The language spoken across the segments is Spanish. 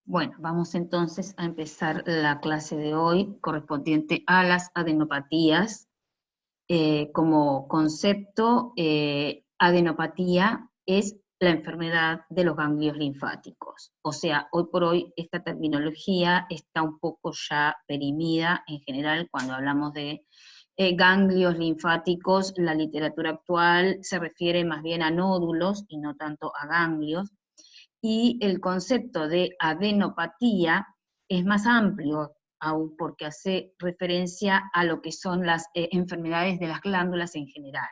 Bueno, vamos entonces a empezar la clase de hoy correspondiente a las adenopatías. Como concepto, adenopatía es la enfermedad de los ganglios linfáticos. O sea, hoy por hoy esta terminología está un poco ya perimida en general cuando hablamos de ganglios linfáticos. La literatura actual se refiere más bien a nódulos y no tanto a ganglios. Y el concepto de adenopatía es más amplio aún porque hace referencia a lo que son las enfermedades de las glándulas en general.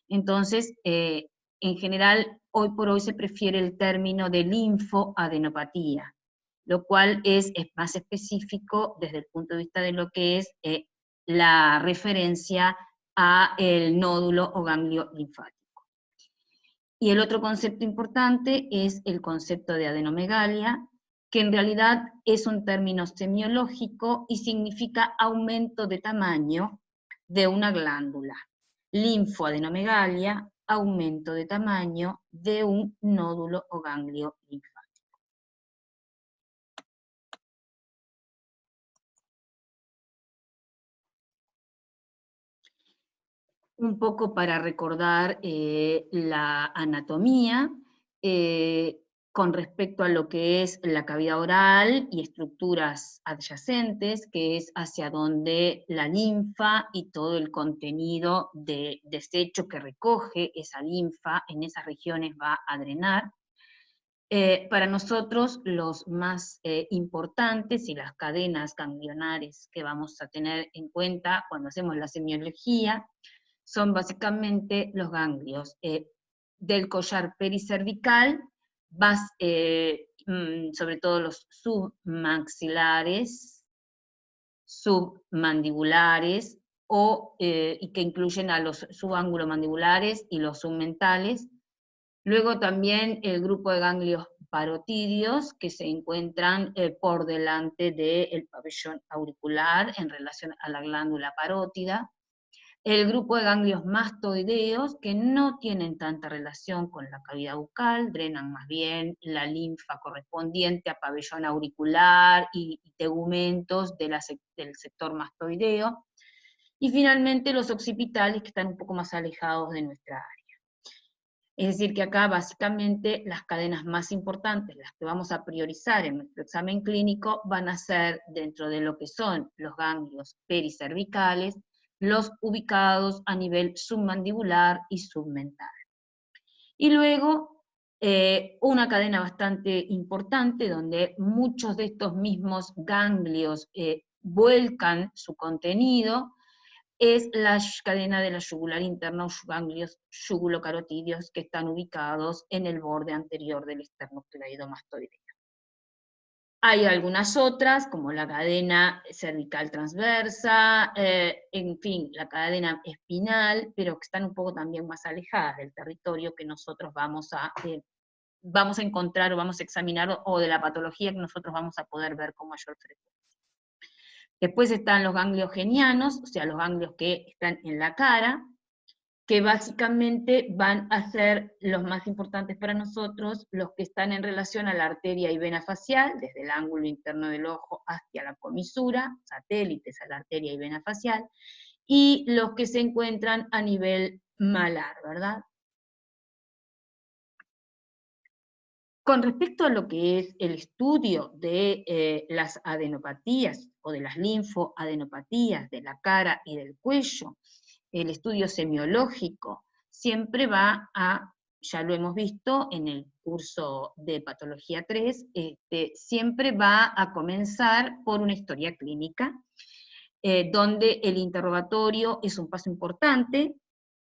Entonces, en general, hoy por hoy se prefiere el término de linfoadenopatía, lo cual es más específico desde el punto de vista de lo que es la referencia a el nódulo o ganglio linfático. Y el otro concepto importante es el concepto de adenomegalia, que en realidad es un término semiológico y significa aumento de tamaño de una glándula. Linfoadenomegalia, aumento de tamaño de un nódulo o ganglio linfático. Un poco para recordar la anatomía, con respecto a lo que es la cavidad oral y estructuras adyacentes, que es hacia donde la linfa y todo el contenido de desecho que recoge esa linfa en esas regiones va a drenar. Para nosotros los más importantes y las cadenas ganglionares que vamos a tener en cuenta cuando hacemos la semiología son básicamente los ganglios del collar pericervical, sobre todo los submaxilares, submandibulares, y que incluyen a los subangulomandibulares y los submentales. Luego también el grupo de ganglios parotídeos que se encuentran por delante del pabellón auricular en relación a la glándula parótida. El grupo de ganglios mastoideos, que no tienen tanta relación con la cavidad bucal, drenan más bien la linfa correspondiente a pabellón auricular y tegumentos del sector mastoideo. Y finalmente los occipitales, que están un poco más alejados de nuestra área. Es decir, que acá básicamente las cadenas más importantes, las que vamos a priorizar en nuestro examen clínico, van a ser dentro de lo que son los ganglios pericervicales, los ubicados a nivel submandibular y submental. Y luego, una cadena bastante importante donde muchos de estos mismos ganglios vuelcan su contenido, es la cadena de la yugular interna o ganglios yugulocarotídeos que están ubicados en el borde anterior del esternocleido mastoideo. Hay algunas otras, como la cadena cervical transversa, en fin, la cadena espinal, pero que están un poco también más alejadas del territorio que nosotros vamos a encontrar o vamos a examinar, o de la patología que nosotros vamos a poder ver con mayor frecuencia. Después están los ganglios genianos, o sea, los ganglios que están en la cara, que básicamente van a ser los más importantes para nosotros, los que están en relación a la arteria y vena facial, desde el ángulo interno del ojo hacia la comisura, satélites a la arteria y vena facial, y los que se encuentran a nivel malar, ¿verdad? Con respecto a lo que es el estudio de las adenopatías o de las linfoadenopatías de la cara y del cuello, el estudio semiológico siempre va a, ya lo hemos visto en el curso de patología 3, siempre va a comenzar por una historia clínica, donde el interrogatorio es un paso importante.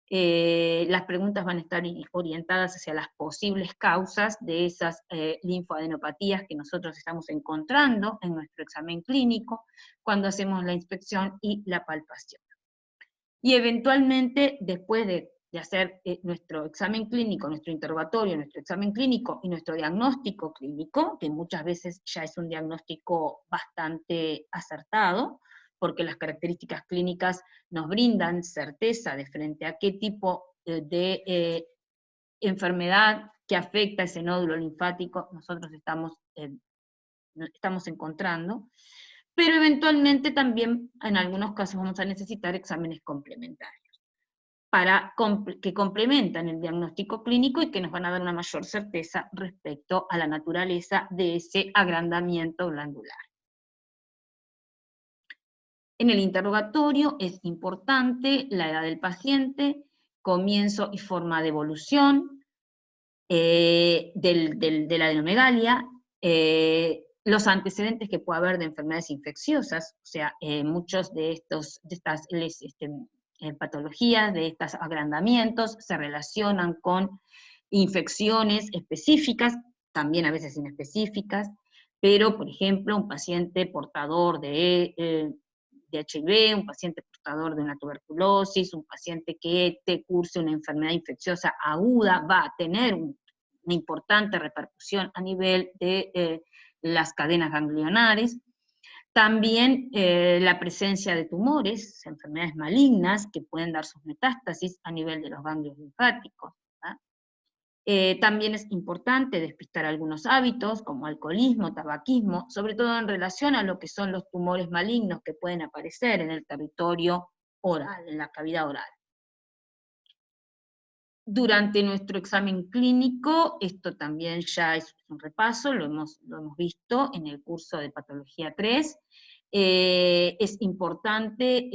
Las preguntas van a estar orientadas hacia las posibles causas de esas linfoadenopatías que nosotros estamos encontrando en nuestro examen clínico cuando hacemos la inspección y la palpación. Y eventualmente, después de hacer nuestro examen clínico, nuestro interrogatorio, nuestro examen clínico y nuestro diagnóstico clínico, que muchas veces ya es un diagnóstico bastante acertado, porque las características clínicas nos brindan certeza de frente a qué tipo de enfermedad que afecta ese nódulo linfático nosotros estamos estamos encontrando, pero eventualmente también en algunos casos vamos a necesitar exámenes complementarios que complementan el diagnóstico clínico y que nos van a dar una mayor certeza respecto a la naturaleza de ese agrandamiento glandular. En el interrogatorio es importante la edad del paciente, comienzo y forma de evolución de la adenomegalia, los antecedentes que puede haber de enfermedades infecciosas, o sea, muchos de estas patologías, de estos agrandamientos, se relacionan con infecciones específicas, también a veces inespecíficas, pero, por ejemplo, un paciente portador de HIV, un paciente portador de una tuberculosis, un paciente que te curse una enfermedad infecciosa aguda, va a tener una importante repercusión a nivel de las cadenas ganglionares. También la presencia de tumores, enfermedades malignas, que pueden dar sus metástasis a nivel de los ganglios linfáticos. También es importante despistar algunos hábitos, como alcoholismo, tabaquismo, sobre todo en relación a lo que son los tumores malignos que pueden aparecer en el territorio oral, en la cavidad oral. Durante nuestro examen clínico, esto también ya es un repaso, lo hemos visto en el curso de Patología 3, es importante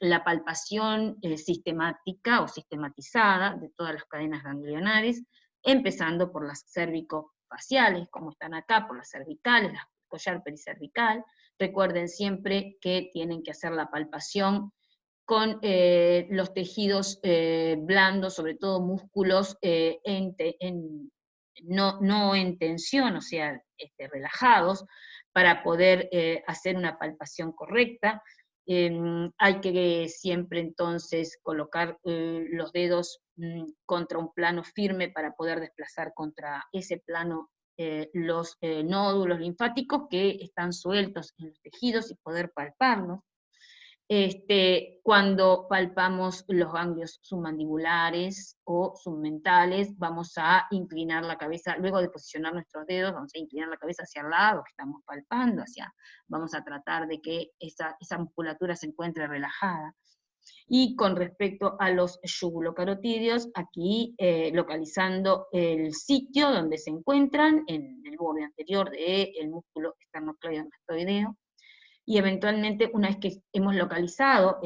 la palpación sistemática o sistematizada de todas las cadenas ganglionares, empezando por las cervicofaciales, como están acá, por las cervicales, la collar pericervical. Recuerden siempre que tienen que hacer la palpación con los tejidos blandos, sobre todo músculos no en tensión, o sea, relajados, para poder hacer una palpación correcta. Hay que siempre entonces colocar los dedos contra un plano firme para poder desplazar contra ese plano los nódulos linfáticos que están sueltos en los tejidos y poder palparlos. Cuando palpamos los ganglios submandibulares o submentales, vamos a inclinar la cabeza, luego de posicionar nuestros dedos, vamos a inclinar la cabeza hacia el lado que estamos palpando, vamos a tratar de que esa musculatura se encuentre relajada. Y con respecto a los yugulocarotídeos, aquí localizando el sitio donde se encuentran, en el borde anterior del músculo esternocleidomastoideo, y eventualmente, una vez que hemos localizado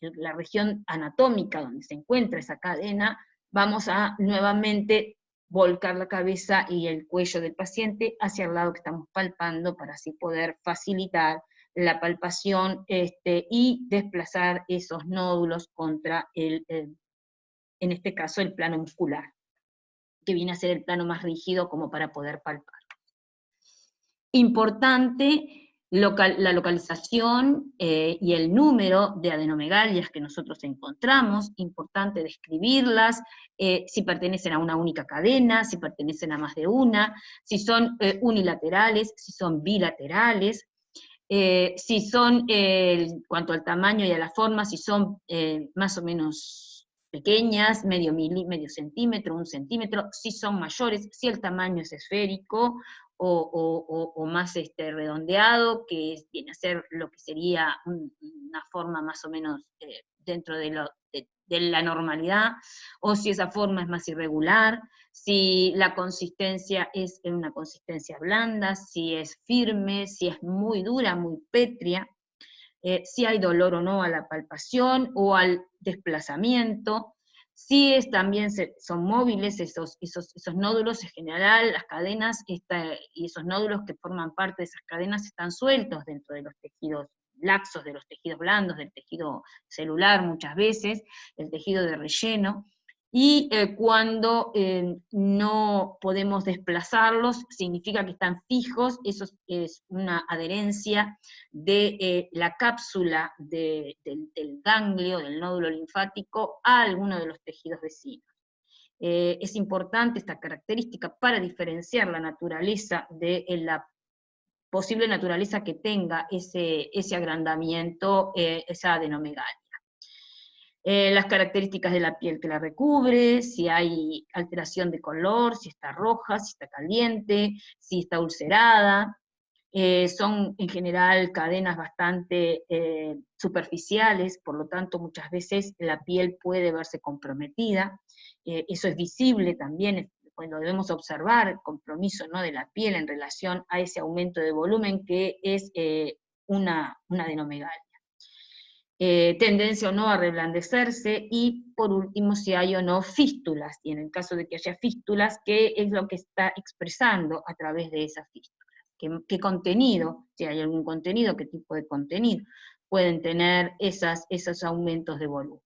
la región anatómica donde se encuentra esa cadena, vamos a nuevamente volcar la cabeza y el cuello del paciente hacia el lado que estamos palpando, para así poder facilitar la palpación y desplazar esos nódulos contra en este caso, el plano muscular, que viene a ser el plano más rígido como para poder palpar. Importante la localización y el número de adenomegalias que nosotros encontramos, importante describirlas, si pertenecen a una única cadena, si pertenecen a más de una, si son unilaterales, si son bilaterales, si son, en cuanto al tamaño y a la forma, si son más o menos pequeñas, medio centímetro, 1 centímetro, si son mayores, si el tamaño es esférico, o más redondeado, que viene a ser lo que sería una forma más o menos dentro de la normalidad, o si esa forma es más irregular, si la consistencia es una consistencia blanda, si es firme, si es muy dura, muy pétrea, si hay dolor o no a la palpación o al desplazamiento, si también son móviles esos nódulos. En general, las cadenas y esos nódulos que forman parte de esas cadenas están sueltos dentro de los tejidos laxos, de los tejidos blandos, del tejido celular muchas veces, el tejido de relleno, y cuando no podemos desplazarlos, significa que están fijos. Eso es una adherencia de la cápsula del ganglio, del nódulo linfático, a alguno de los tejidos vecinos. Es importante esta característica para diferenciar la naturaleza de la posible naturaleza que tenga ese agrandamiento, esa adenomegalia. Las características de la piel que la recubre, si hay alteración de color, si está roja, si está caliente, si está ulcerada. Son en general cadenas bastante superficiales, por lo tanto muchas veces la piel puede verse comprometida. Eso es visible también, cuando debemos observar el compromiso, ¿no?, de la piel en relación a ese aumento de volumen que es una adenomegalia. Tendencia o no a reblandecerse, y por último si hay o no fístulas, y en el caso de que haya fístulas, ¿qué es lo que está expresando a través de esas fístulas? ¿Qué contenido, si hay algún contenido, qué tipo de contenido pueden tener esos aumentos de volumen?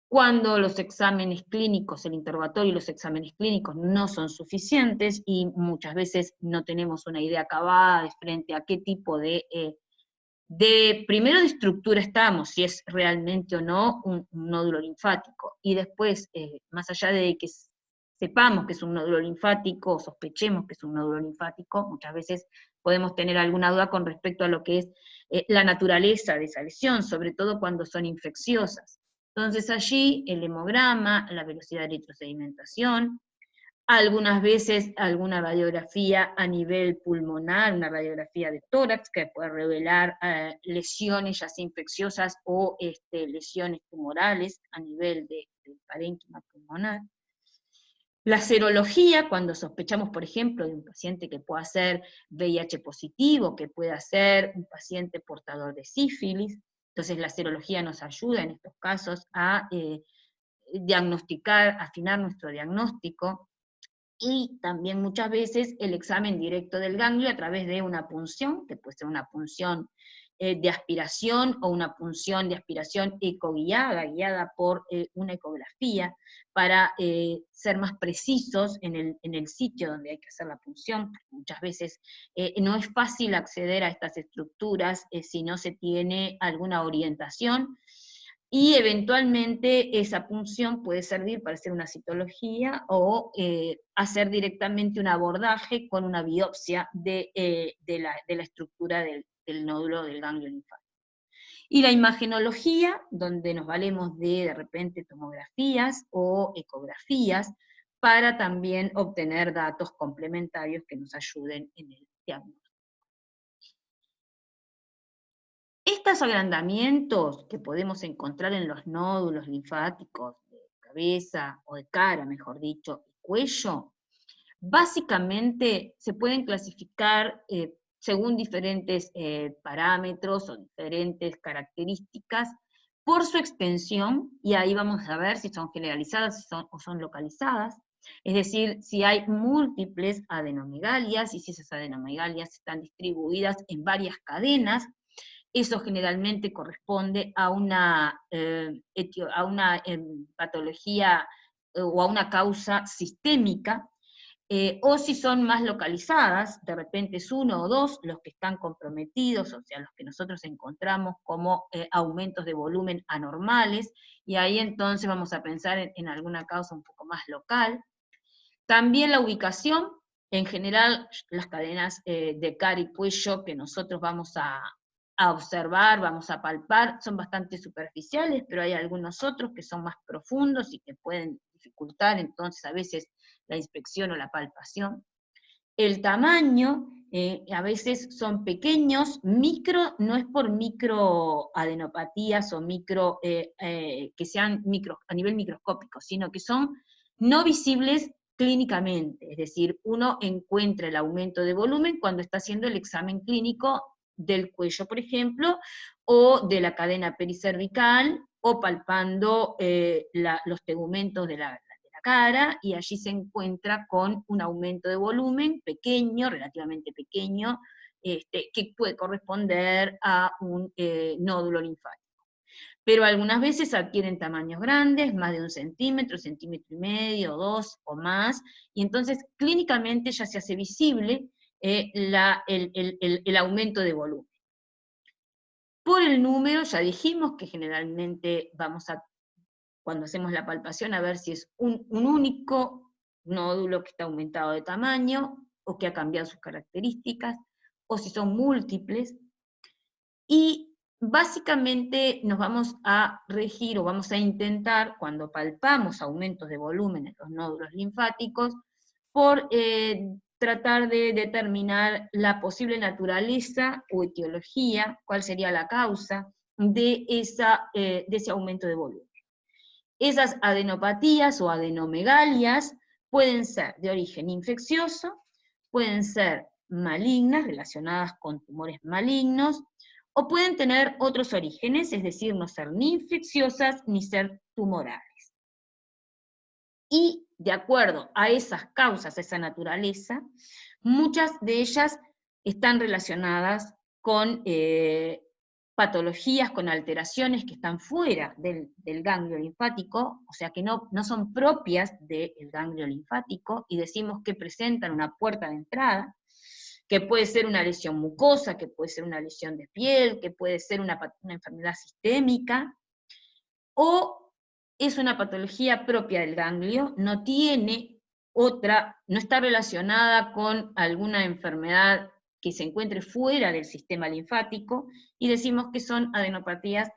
Cuando los exámenes clínicos, el interrogatorio y los exámenes clínicos no son suficientes, y muchas veces no tenemos una idea acabada de frente a qué tipo primero de estructura estamos, si es realmente o no un nódulo linfático, y después, más allá de que sepamos que es un nódulo linfático, o sospechemos que es un nódulo linfático, muchas veces podemos tener alguna duda con respecto a lo que es la naturaleza de esa lesión, sobre todo cuando son infecciosas. Entonces allí el hemograma, la velocidad de retrosedimentación, algunas veces alguna radiografía a nivel pulmonar, una radiografía de tórax que puede revelar lesiones ya sea infecciosas o lesiones tumorales a nivel del parénquima pulmonar. La serología, cuando sospechamos, por ejemplo, de un paciente que pueda ser VIH positivo, que pueda ser un paciente portador de sífilis, entonces la serología nos ayuda en estos casos a diagnosticar, afinar nuestro diagnóstico. Y también muchas veces el examen directo del ganglio a través de una punción, que puede ser una punción de aspiración o una punción de aspiración ecoguiada, guiada por una ecografía, para ser más precisos en el sitio donde hay que hacer la punción. Muchas veces no es fácil acceder a estas estructuras si no se tiene alguna orientación, y eventualmente esa punción puede servir para hacer una citología o hacer directamente un abordaje con una biopsia de la estructura del nódulo del ganglio linfático. Y la imagenología, donde nos valemos de repente tomografías o ecografías, para también obtener datos complementarios que nos ayuden en el diagnóstico. Estos agrandamientos que podemos encontrar en los nódulos linfáticos de cabeza, o de cara, mejor dicho, y cuello, básicamente se pueden clasificar según diferentes parámetros o diferentes características por su extensión, y ahí vamos a ver si son generalizadas o son localizadas, es decir, si hay múltiples adenomegalias, y si esas adenomegalias están distribuidas en varias cadenas. Eso generalmente corresponde a una patología o a una causa sistémica, o si son más localizadas, de repente es uno o dos los que están comprometidos, o sea, los que nosotros encontramos como aumentos de volumen anormales, y ahí entonces vamos a pensar en alguna causa un poco más local. También la ubicación, en general las cadenas de cara y cuello que nosotros vamos a observar, vamos a palpar, son bastante superficiales, pero hay algunos otros que son más profundos y que pueden dificultar entonces a veces la inspección o la palpación. El tamaño, a veces son pequeños, micro, no es por microadenopatías o que sean a nivel microscópico, sino que son no visibles clínicamente, es decir, uno encuentra el aumento de volumen cuando está haciendo el examen clínico del cuello, por ejemplo, o de la cadena pericervical, o palpando los tegumentos de la cara, y allí se encuentra con un aumento de volumen pequeño, relativamente pequeño, que puede corresponder a un nódulo linfático. Pero algunas veces adquieren tamaños grandes, más de 1 centímetro, centímetro y medio, 2 o más, y entonces clínicamente ya se hace visible el aumento de volumen. Por el número, ya dijimos que generalmente cuando hacemos la palpación, a ver si es un único nódulo que está aumentado de tamaño, o que ha cambiado sus características, o si son múltiples. Y básicamente nos vamos a regir o vamos a intentar, cuando palpamos aumentos de volumen en los nódulos linfáticos, por tratar de determinar la posible naturaleza o etiología, cuál sería la causa de ese aumento de volumen. Esas adenopatías o adenomegalias pueden ser de origen infeccioso, pueden ser malignas, relacionadas con tumores malignos, o pueden tener otros orígenes, es decir, no ser ni infecciosas ni ser tumorales. Y de acuerdo a esas causas, a esa naturaleza, muchas de ellas están relacionadas con patologías, con alteraciones que están fuera del ganglio linfático, o sea que no son propias del ganglio linfático, y decimos que presentan una puerta de entrada, que puede ser una lesión mucosa, que puede ser una lesión de piel, que puede ser una enfermedad sistémica, o es una patología propia del ganglio, no tiene otra, no está relacionada con alguna enfermedad que se encuentre fuera del sistema linfático, y decimos que son adenopatías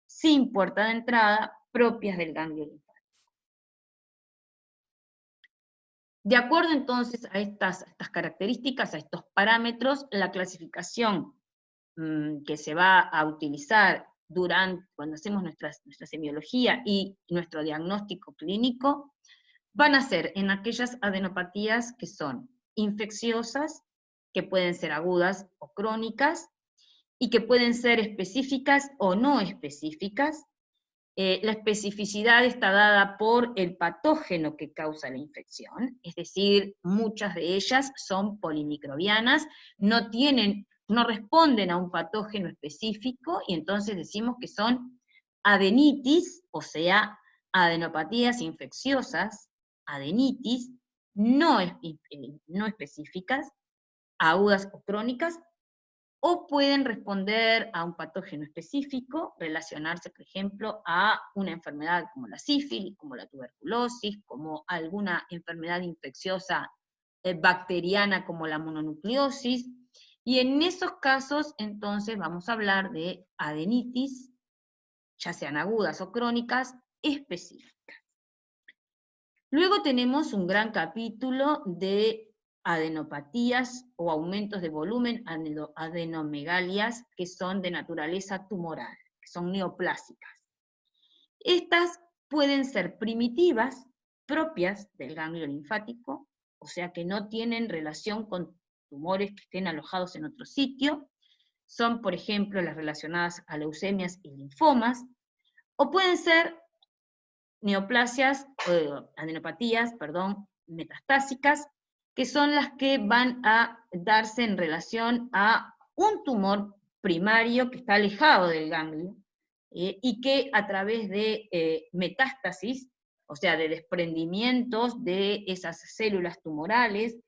sin puerta de entrada propias del ganglio linfático. De acuerdo entonces a estas características, a estos parámetros, la clasificación que se va a utilizar cuando hacemos nuestra semiología y nuestro diagnóstico clínico, van a ser en aquellas adenopatías que son infecciosas, que pueden ser agudas o crónicas, y que pueden ser específicas o no específicas. La especificidad está dada por el patógeno que causa la infección, es decir, muchas de ellas son polimicrobianas, no responden a un patógeno específico, y entonces decimos que son adenitis, o sea, adenopatías infecciosas, adenitis, no específicas, agudas o crónicas, o pueden responder a un patógeno específico, relacionarse, por ejemplo, a una enfermedad como la sífilis, como la tuberculosis, como alguna enfermedad infecciosa bacteriana como la mononucleosis, y en esos casos, entonces, vamos a hablar de adenitis, ya sean agudas o crónicas, específicas. Luego tenemos un gran capítulo de adenopatías o aumentos de volumen, adenomegalias, que son de naturaleza tumoral, que son neoplásicas. Estas pueden ser primitivas, propias del ganglio linfático, o sea que no tienen relación con tumores que estén alojados en otro sitio. Son, por ejemplo, las relacionadas a leucemias y linfomas, o pueden ser neoplasias, adenopatías, metastásicas, que son las que van a darse en relación a un tumor primario que está alejado del ganglio, y que a través de metástasis, o sea, de desprendimientos de esas células tumorales,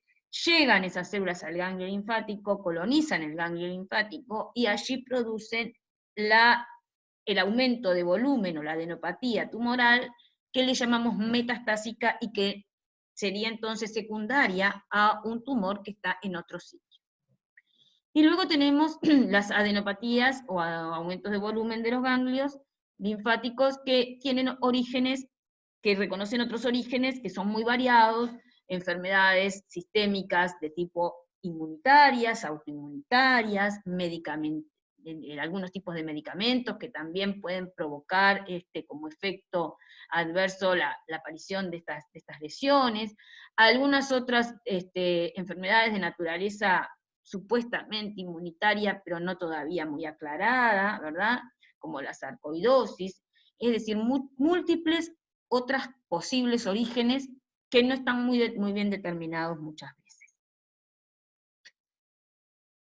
llegan esas células al ganglio linfático, colonizan el ganglio linfático, y allí producen el aumento de volumen o la adenopatía tumoral, que le llamamos metastásica y que sería entonces secundaria a un tumor que está en otro sitio. Y luego tenemos las adenopatías o aumentos de volumen de los ganglios linfáticos que tienen orígenes, que reconocen otros orígenes que son muy variados, enfermedades sistémicas de tipo inmunitarias, autoinmunitarias, algunos tipos de medicamentos que también pueden provocar como efecto adverso la aparición de estas lesiones, algunas otras enfermedades de naturaleza supuestamente inmunitaria, pero no todavía muy aclarada, ¿verdad? Como la sarcoidosis, es decir, múltiples otros posibles orígenes que no están muy bien determinados muchas veces.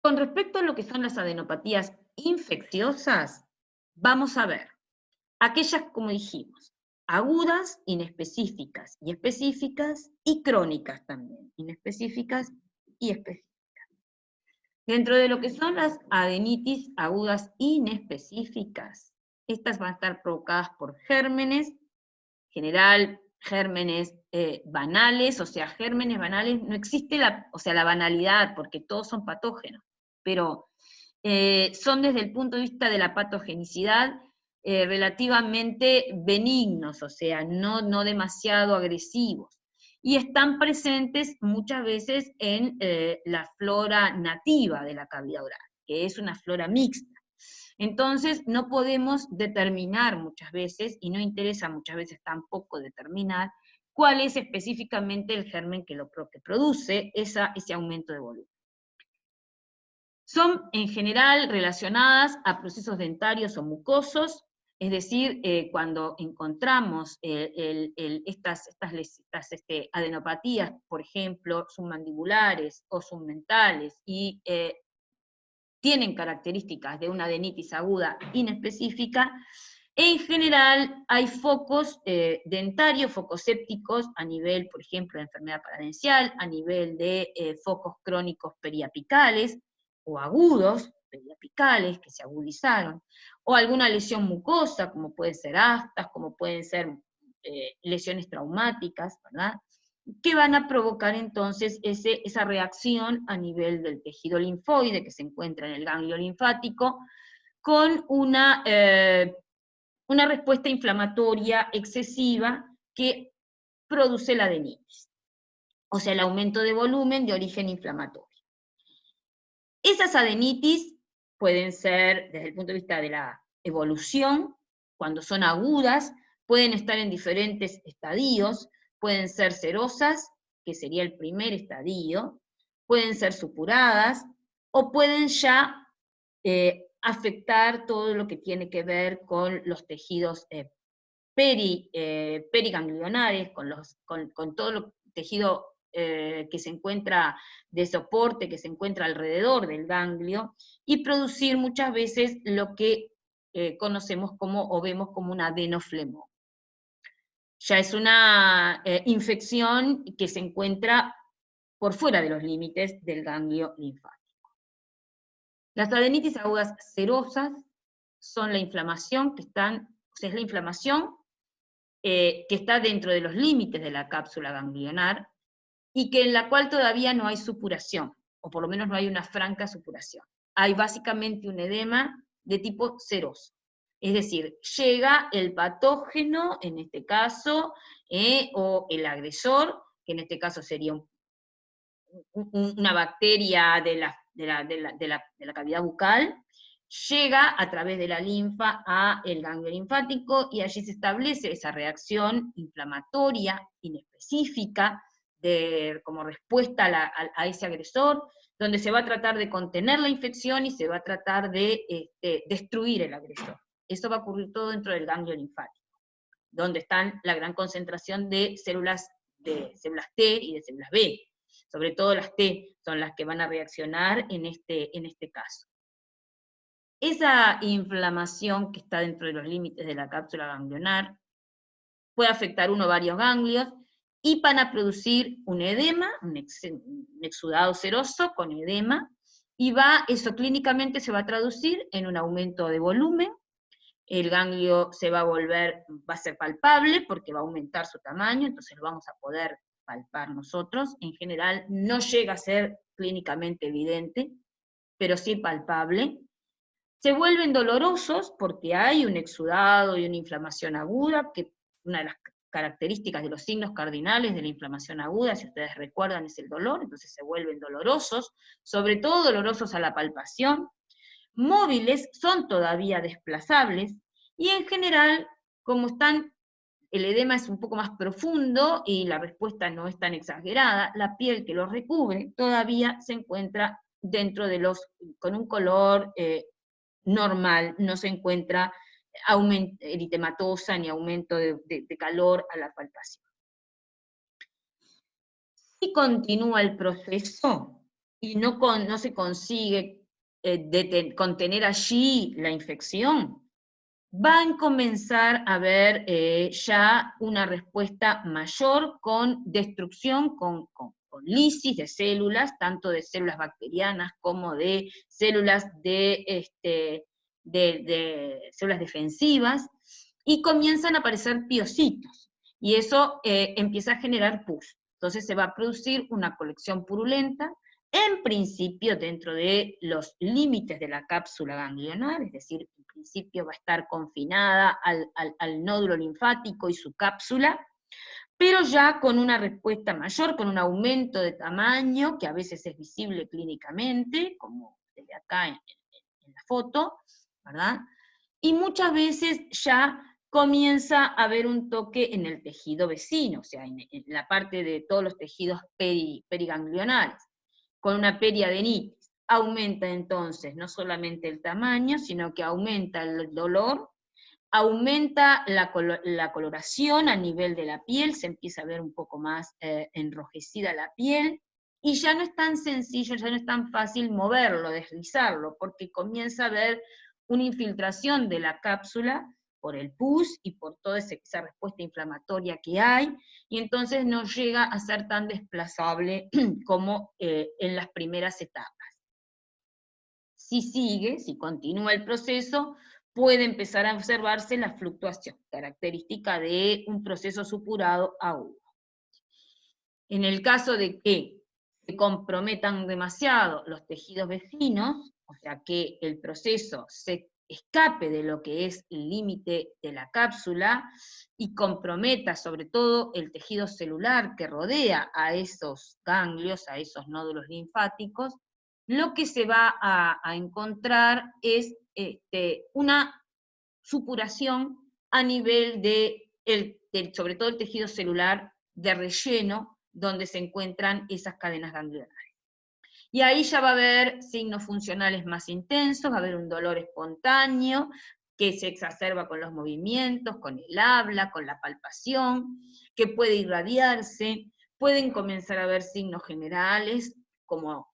Con respecto a lo que son las adenopatías infecciosas, vamos a ver aquellas, como dijimos, agudas, inespecíficas y específicas, y crónicas también, inespecíficas y específicas. Dentro de lo que son las adenitis agudas inespecíficas, estas van a estar provocadas por gérmenes, en general gérmenes banales, o sea, gérmenes banales, no existe la banalidad, porque todos son patógenos, pero son desde el punto de vista de la patogenicidad relativamente benignos, o sea, no demasiado agresivos, y están presentes muchas veces en la flora nativa de la cavidad oral, que es una flora mixta. Entonces, no podemos determinar muchas veces, y no interesa muchas veces tampoco determinar, cuál es específicamente el germen que produce ese aumento de volumen. Son, en general, relacionadas a procesos dentarios o mucosos, es decir, cuando encontramos estas adenopatías, por ejemplo, submandibulares o submentales, y tienen características de una adenitis aguda inespecífica, en general hay focos dentarios, focos sépticos a nivel, por ejemplo, de enfermedad paradencial, a nivel de focos crónicos periapicales, o agudos periapicales que se agudizaron, o alguna lesión mucosa, como pueden ser aftas, como pueden ser lesiones traumáticas, ¿verdad?, que van a provocar entonces esa reacción a nivel del tejido linfoide que se encuentra en el ganglio linfático, con una respuesta inflamatoria excesiva que produce la adenitis, o sea, el aumento de volumen de origen inflamatorio. Esas adenitis pueden ser, desde el punto de vista de la evolución, cuando son agudas, pueden estar en diferentes estadios, pueden ser serosas, que sería el primer estadio, pueden ser supuradas, o pueden ya afectar todo lo que tiene que ver con los tejidos periganglionares, con todo el tejido que se encuentra de soporte, que se encuentra alrededor del ganglio, y producir muchas veces lo que conocemos como, o vemos como un adenoflemo. Ya es una infección que se encuentra por fuera de los límites del ganglio linfático. Las adenitis agudas serosas son la inflamación que es la inflamación que está dentro de los límites de la cápsula ganglionar, y que en la cual todavía no hay supuración, o por lo menos no hay una franca supuración. Hay básicamente un edema de tipo seroso. Es decir, llega el patógeno, en este caso, o el agresor, que en este caso sería una bacteria de la cavidad bucal, llega a través de la linfa al ganglio linfático, y allí se establece esa reacción inflamatoria inespecífica como respuesta a ese agresor, donde se va a tratar de contener la infección y se va a tratar de destruir el agresor. Eso va a ocurrir todo dentro del ganglio linfático, donde están la gran concentración de células T y de células B. Sobre todo las T son las que van a reaccionar en este caso. Esa inflamación que está dentro de los límites de la cápsula ganglionar puede afectar uno o varios ganglios, y van a producir un edema, un exudado seroso con edema, y eso clínicamente se va a traducir en un aumento de volumen. El ganglio va a ser palpable porque va a aumentar su tamaño, entonces lo vamos a poder palpar nosotros. En general no llega a ser clínicamente evidente, pero sí palpable. Se vuelven dolorosos porque hay un exudado y una inflamación aguda, que una de las características de los signos cardinales de la inflamación aguda, si ustedes recuerdan, es el dolor, entonces se vuelven dolorosos, sobre todo dolorosos a la palpación. Móviles, son todavía desplazables, y en general, como el edema es un poco más profundo y la respuesta no es tan exagerada, la piel que los recubre todavía se encuentra con un color normal, no se encuentra eritematosa ni aumento de calor a la palpación. Si continúa el proceso y no se consigue contener allí la infección, van a comenzar a haber ya una respuesta mayor con destrucción, con lisis de células, tanto de células bacterianas como de células células defensivas, y comienzan a aparecer piocitos, y eso empieza a generar pus. Entonces se va a producir una colección purulenta en principio dentro de los límites de la cápsula ganglionar, es decir, en principio va a estar confinada al nódulo linfático y su cápsula, pero ya con una respuesta mayor, con un aumento de tamaño, que a veces es visible clínicamente, como desde acá en la foto, ¿verdad? Y muchas veces ya comienza a haber un toque en el tejido vecino, o sea, en la parte de todos los tejidos periganglionales, con una periadenitis. Aumenta entonces no solamente el tamaño, sino que aumenta el dolor, aumenta la coloración a nivel de la piel, se empieza a ver un poco más enrojecida la piel, y ya no es tan sencillo, ya no es tan fácil moverlo, deslizarlo, porque comienza a haber una infiltración de la cápsula por el pus y por toda esa respuesta inflamatoria que hay, y entonces no llega a ser tan desplazable como en las primeras etapas. Si sigue, si continúa el proceso, puede empezar a observarse la fluctuación, característica de un proceso supurado agudo. En el caso de que se comprometan demasiado los tejidos vecinos, o sea que el proceso se escape de lo que es el límite de la cápsula y comprometa sobre todo el tejido celular que rodea a esos ganglios, a esos nódulos linfáticos, lo que se va a encontrar es una supuración a nivel sobre todo el tejido celular de relleno, donde se encuentran esas cadenas ganglionares. Y ahí ya va a haber signos funcionales más intensos, va a haber un dolor espontáneo, que se exacerba con los movimientos, con el habla, con la palpación, que puede irradiarse, pueden comenzar a haber signos generales, como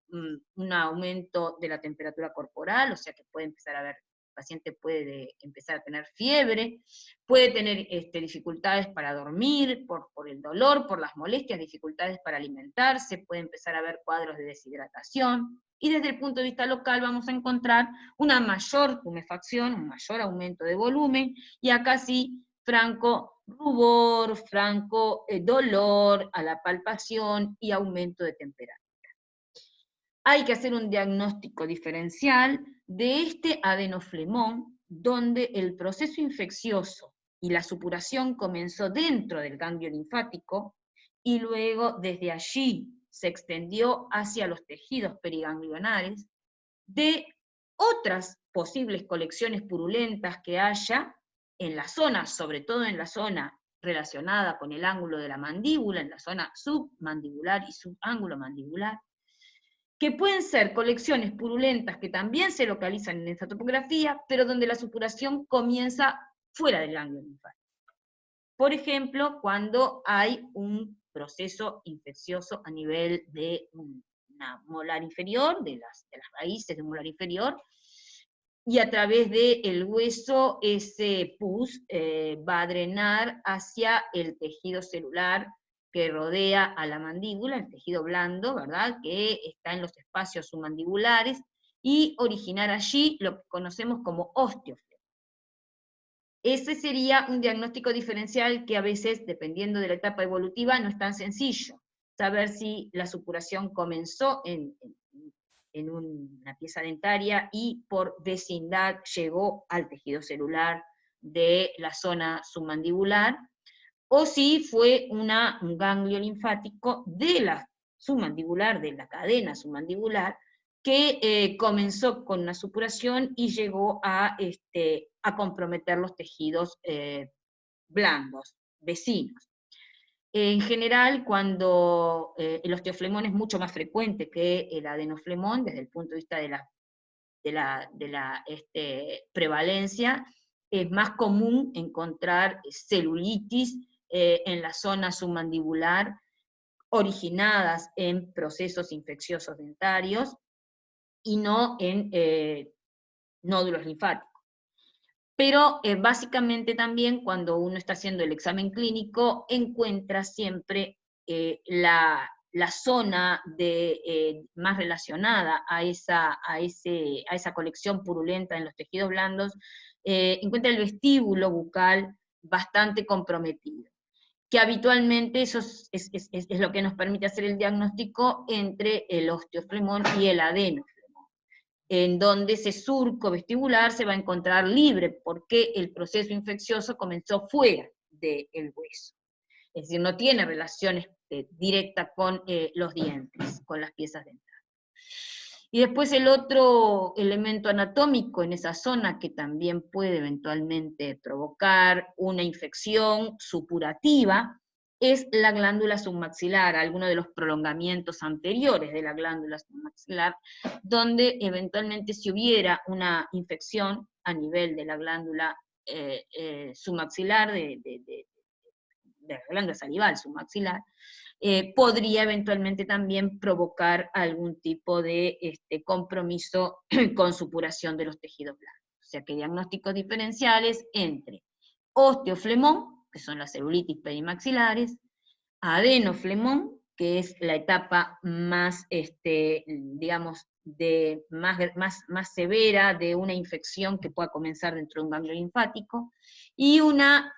un aumento de la temperatura corporal, o sea que puede empezar a haber, el paciente puede empezar a tener fiebre, puede tener dificultades para dormir, por el dolor, por las molestias, dificultades para alimentarse, puede empezar a haber cuadros de deshidratación, y desde el punto de vista local vamos a encontrar una mayor tumefacción, un mayor aumento de volumen, y acá sí, franco rubor, franco dolor a la palpación y aumento de temperatura. Hay que hacer un diagnóstico diferencial de este adenoflemón, donde el proceso infeccioso y la supuración comenzó dentro del ganglio linfático, y luego desde allí se extendió hacia los tejidos periganglionares, de otras posibles colecciones purulentas que haya en la zona, sobre todo en la zona relacionada con el ángulo de la mandíbula, en la zona submandibular y subángulo mandibular, que pueden ser colecciones purulentas que también se localizan en esta topografía, pero donde la supuración comienza fuera del ganglio linfático. Por ejemplo, cuando hay un proceso infeccioso a nivel de una molar inferior, de las raíces de un molar inferior, y a través del hueso ese pus va a drenar hacia el tejido celular que rodea a la mandíbula, el tejido blando, ¿verdad?, que está en los espacios submandibulares, y originar allí lo que conocemos como osteoflema. Ese sería un diagnóstico diferencial que a veces, dependiendo de la etapa evolutiva, no es tan sencillo. Saber si la supuración comenzó en una pieza dentaria y por vecindad llegó al tejido celular de la zona submandibular, o si fue un ganglio linfático de la submandibular, de la cadena submandibular, que comenzó con una supuración y llegó a comprometer los tejidos blandos, vecinos. En general, cuando el osteoflemón es mucho más frecuente que el adenoflemón, desde el punto de vista de la prevalencia, es más común encontrar celulitis en la zona submandibular, originadas en procesos infecciosos dentarios, y no en nódulos linfáticos. Pero básicamente también cuando uno está haciendo el examen clínico, encuentra siempre la zona más relacionada a esa colección purulenta en los tejidos blandos, encuentra el vestíbulo bucal bastante comprometido. que habitualmente eso es lo que nos permite hacer el diagnóstico entre el osteoflemón y el adenoflemón, en donde ese surco vestibular se va a encontrar libre, porque el proceso infeccioso comenzó fuera del hueso. Es decir, no tiene relación directa con los dientes, con las piezas dentales. Y después el otro elemento anatómico en esa zona que también puede eventualmente provocar una infección supurativa es la glándula submaxilar, alguno de los prolongamientos anteriores de la glándula submaxilar, donde eventualmente si hubiera una infección a nivel de la glándula submaxilar, de la glándula salival submaxilar, podría eventualmente también provocar algún tipo de compromiso con supuración de los tejidos blandos. O sea que diagnósticos diferenciales entre osteoflemón, que son las celulitis perimaxilares, adenoflemón, que es la etapa más, digamos, más severa de una infección que pueda comenzar dentro de un ganglio linfático, y una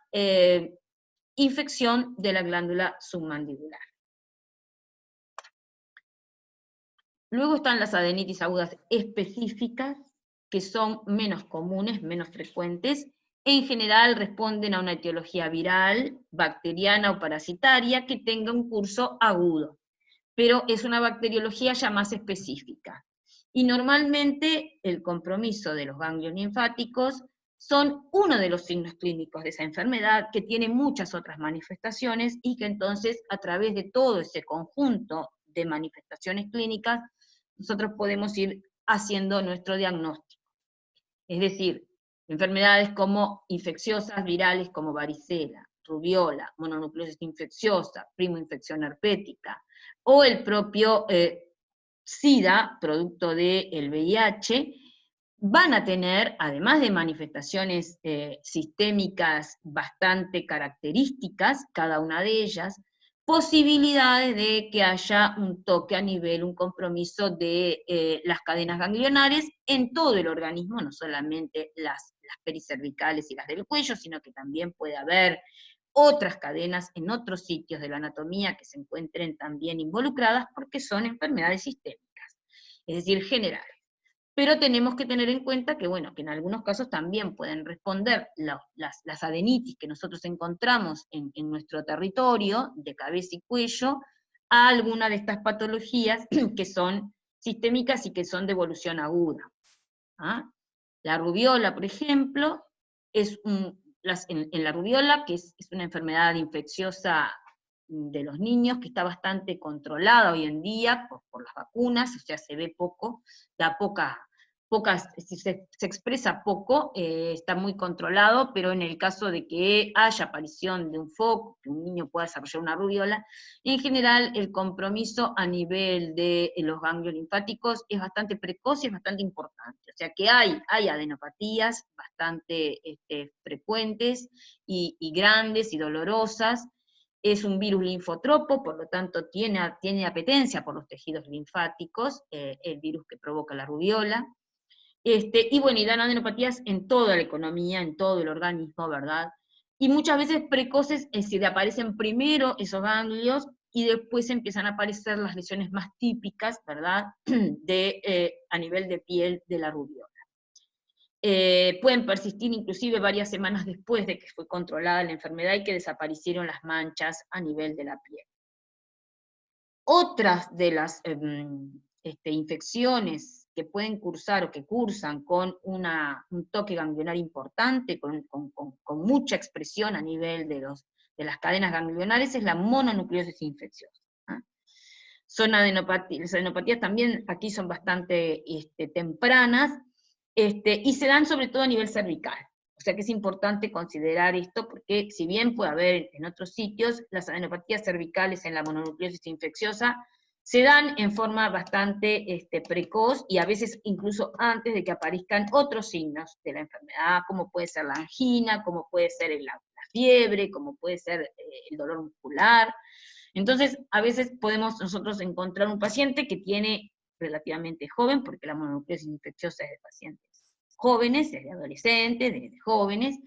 infección de la glándula submandibular. Luego están las adenitis agudas específicas, que son menos comunes, menos frecuentes. En general responden a una etiología viral, bacteriana o parasitaria que tenga un curso agudo, pero es una bacteriología ya más específica. Y normalmente el compromiso de los ganglios linfáticos son uno de los signos clínicos de esa enfermedad, que tiene muchas otras manifestaciones, y que entonces a través de todo ese conjunto de manifestaciones clínicas, nosotros podemos ir haciendo nuestro diagnóstico. Es decir, enfermedades como infecciosas virales como varicela, rubiola, mononucleosis infecciosa, primoinfección herpética, o el propio SIDA, producto del VIH, van a tener, además de manifestaciones sistémicas bastante características, cada una de ellas, posibilidades de que haya un toque a nivel, un compromiso de las cadenas ganglionares en todo el organismo, no solamente las pericervicales y las del cuello, sino que también puede haber otras cadenas en otros sitios de la anatomía que se encuentren también involucradas, porque son enfermedades sistémicas, es decir, generales. Pero tenemos que tener en cuenta que, bueno, que en algunos casos también pueden responder las adenitis que nosotros encontramos en nuestro territorio, de cabeza y cuello, a alguna de estas patologías que son sistémicas y que son de evolución aguda. ¿Ah? La rubiola, por ejemplo, es en la rubiola, que es una enfermedad infecciosa de los niños, que está bastante controlada hoy en día por las vacunas, o sea, se ve poco, da se expresa poco, está muy controlado, pero en el caso de que haya aparición de un foco, que un niño pueda desarrollar una rubiola, en general el compromiso a nivel de los ganglios linfáticos es bastante precoz y es bastante importante. O sea que hay adenopatías bastante frecuentes y grandes y dolorosas. Es un virus linfotropo, por lo tanto tiene apetencia por los tejidos linfáticos, el virus que provoca la rubiola. Y bueno, y dan adenopatías en toda la economía, en todo el organismo, ¿verdad? Y muchas veces precoces, es decir, aparecen primero esos ganglios y después empiezan a aparecer las lesiones más típicas, ¿verdad? A nivel de piel de la rubiola. Pueden persistir inclusive varias semanas después de que fue controlada la enfermedad y que desaparecieron las manchas a nivel de la piel. Otras de las infecciones que pueden cursar o que cursan con un toque ganglionar importante, con mucha expresión a nivel de las cadenas ganglionares, es la mononucleosis infecciosa. Las adenopatías también aquí son bastante tempranas, y se dan sobre todo a nivel cervical. O sea que es importante considerar esto, porque si bien puede haber en otros sitios, las adenopatías cervicales en la mononucleosis infecciosa se dan en forma bastante precoz, y a veces incluso antes de que aparezcan otros signos de la enfermedad, como puede ser la angina, como puede ser la fiebre, como puede ser el dolor muscular. Entonces, a veces podemos nosotros encontrar un paciente que tiene relativamente joven, porque la mononucleosis infecciosa es de pacientes jóvenes, es de adolescentes, de jóvenes,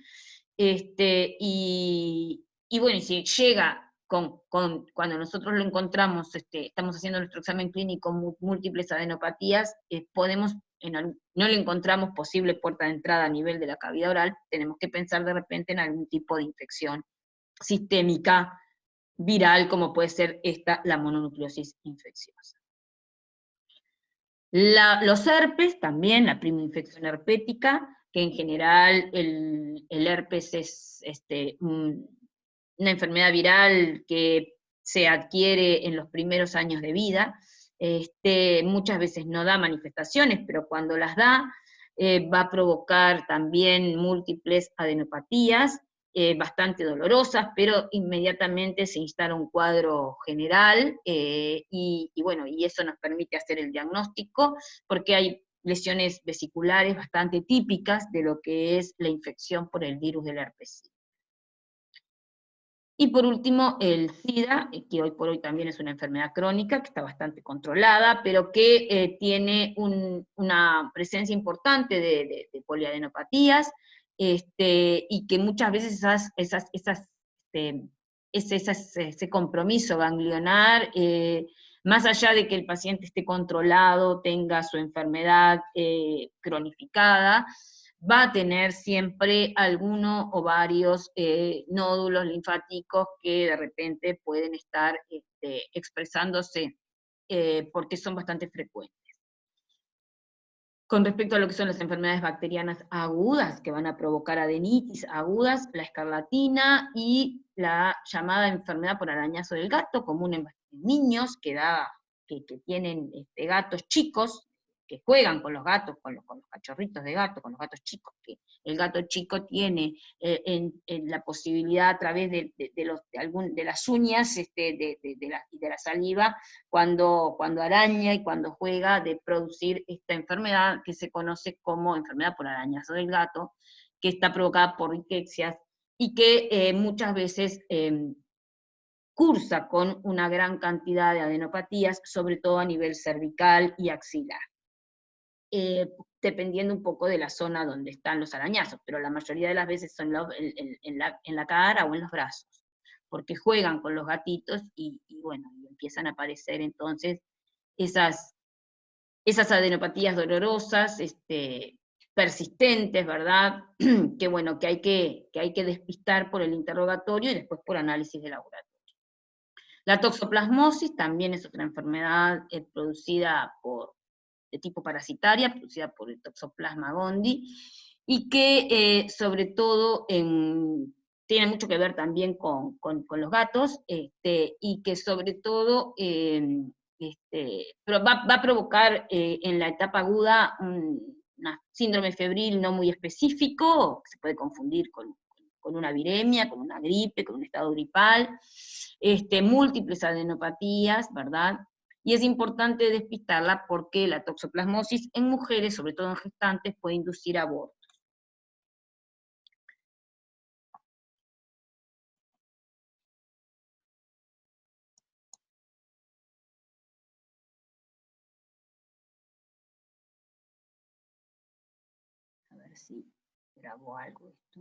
y y bueno, y si llega cuando nosotros lo encontramos, estamos haciendo nuestro examen clínico, múltiples adenopatías, no le encontramos posible puerta de entrada a nivel de la cavidad oral, tenemos que pensar de repente en algún tipo de infección sistémica, viral, como puede ser la mononucleosis infecciosa. Los herpes, también la prima infección herpética, que en general el herpes es una enfermedad viral que se adquiere en los primeros años de vida. Muchas veces no da manifestaciones, pero cuando las da, va a provocar también múltiples adenopatías, bastante dolorosas, pero inmediatamente se instala un cuadro general, y bueno, y eso nos permite hacer el diagnóstico, porque hay lesiones vesiculares bastante típicas de lo que es la infección por el virus del herpes. Y por último, el SIDA, que hoy por hoy también es una enfermedad crónica, que está bastante controlada, pero que tiene una presencia importante de poliadenopatías, y que muchas veces ese compromiso ganglionar, más allá de que el paciente esté controlado, tenga su enfermedad cronificada, va a tener siempre alguno o varios nódulos linfáticos que de repente pueden estar expresándose, porque son bastante frecuentes. Con respecto a lo que son las enfermedades bacterianas agudas, que van a provocar adenitis agudas, la escarlatina y la llamada enfermedad por arañazo del gato, común en niños, que tienen gatos chicos, que juegan con los gatos, con los cachorritos de gato, con los gatos chicos, que el gato chico tiene en la posibilidad a través de las uñas y de la saliva, cuando araña y cuando juega, de producir esta enfermedad que se conoce como enfermedad por arañazo del gato, que está provocada por riquecias y que muchas veces cursa con una gran cantidad de adenopatías, sobre todo a nivel cervical y axilar, dependiendo un poco de la zona donde están los arañazos, pero la mayoría de las veces son en la cara o en los brazos, porque juegan con los gatitos y bueno, y empiezan a aparecer entonces esas adenopatías dolorosas, persistentes, ¿verdad? Que bueno, que hay que despistar por el interrogatorio y después por análisis de laboratorio. La toxoplasmosis también es otra enfermedad producida de tipo parasitaria, producida por el Toxoplasma gondii, y que sobre todo tiene mucho que ver también con los gatos, y que sobre todo pero va a provocar en la etapa aguda una síndrome febril no muy específico, que se puede confundir con una viremia, con una gripe, con un estado gripal, múltiples adenopatías, ¿verdad? Y es importante despistarla porque la toxoplasmosis en mujeres, sobre todo en gestantes, puede inducir abortos. A ver si grabó algo esto.